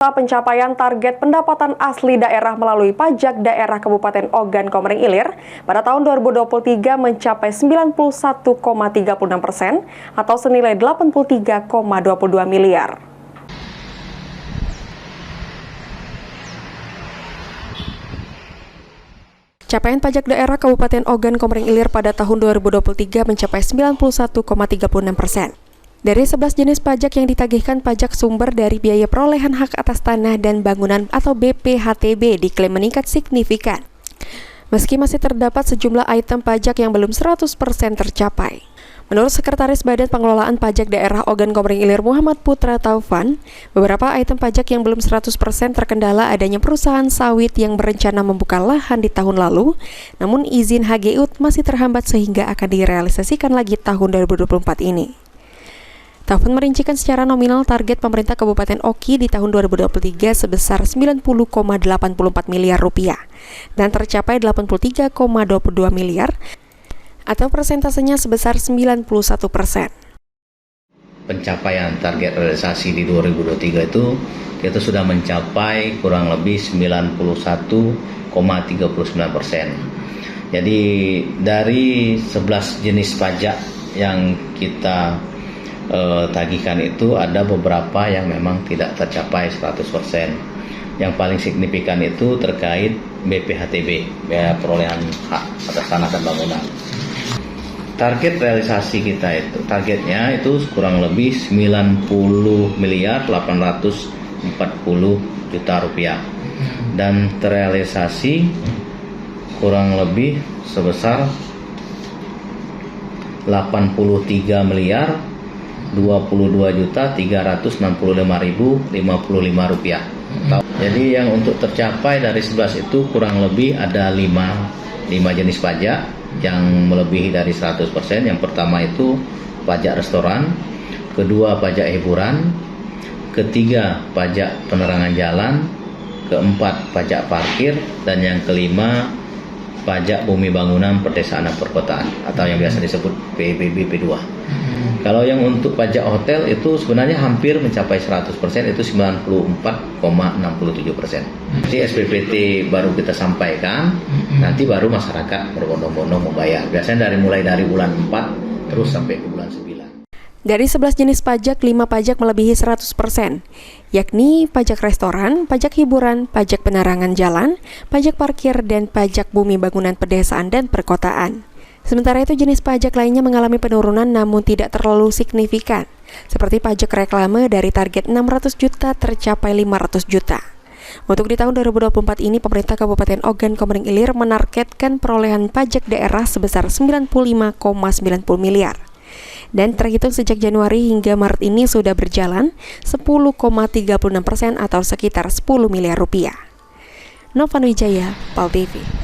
Pencapaian target pendapatan asli daerah melalui pajak daerah Kabupaten Ogan Komering Ilir pada tahun 2023 mencapai 91,36% atau senilai 83,22 miliar. Capaian pajak daerah Kabupaten Ogan Komering Ilir pada tahun 2023 mencapai 91,36%. Dari 11 jenis pajak yang ditagihkan, pajak sumber dari biaya perolehan hak atas tanah dan bangunan atau BPHTB diklaim meningkat signifikan. Meski masih terdapat sejumlah item pajak yang belum 100% tercapai. Menurut Sekretaris Badan Pengelolaan Pajak Daerah Ogan Komering Ilir Muhammad Putra Taufan, beberapa item pajak yang belum 100% terkendala adanya perusahaan sawit yang berencana membuka lahan di tahun lalu, namun izin HGU masih terhambat sehingga akan direalisasikan lagi tahun 2024 ini. Taufan merincikan secara nominal target pemerintah Kabupaten Oki di tahun 2023 sebesar 90,84 miliar rupiah dan tercapai 83,22 miliar atau persentasenya sebesar 91%. Pencapaian target realisasi di 2023 itu kita sudah mencapai kurang lebih 91,39%. Jadi dari 11 jenis pajak yang kita tagihkan itu ada beberapa yang memang tidak tercapai 100%. Yang paling signifikan itu terkait BPHTB, biaya perolehan hak atas tanah dan bangunan. Target realisasi kita itu, targetnya itu kurang lebih 90 miliar 840 juta rupiah. Dan terrealisasi kurang lebih sebesar 83 miliar 22.365.055 rupiah. Jadi yang untuk tercapai dari 11 itu kurang lebih ada 5 jenis pajak yang melebihi dari 100%. Yang pertama itu pajak restoran, kedua pajak hiburan, ketiga pajak penerangan jalan, keempat pajak parkir, dan yang kelima pajak bumi bangunan pedesaan dan perkotaan atau yang biasa disebut PBB P2. Kalau yang untuk pajak hotel itu sebenarnya hampir mencapai 100%, itu 94,67%. Jadi SPPT baru kita sampaikan, nanti baru masyarakat berbondong-bondong membayar. Biasanya mulai dari bulan 4 terus sampai ke bulan 9. Dari 11 jenis pajak, 5 pajak melebihi 100%, yakni pajak restoran, pajak hiburan, pajak penerangan jalan, pajak parkir, dan pajak bumi bangunan pedesaan dan perkotaan. Sementara itu jenis pajak lainnya mengalami penurunan namun tidak terlalu signifikan, seperti pajak reklame dari target 600 juta tercapai 500 juta. Untuk di tahun 2024 ini, pemerintah Kabupaten Ogan Komering Ilir menargetkan perolehan pajak daerah sebesar 95,90 miliar. Dan terhitung sejak Januari hingga Maret ini sudah berjalan 10,36% atau sekitar 10 miliar rupiah. Novan Wijaya, PAL TV.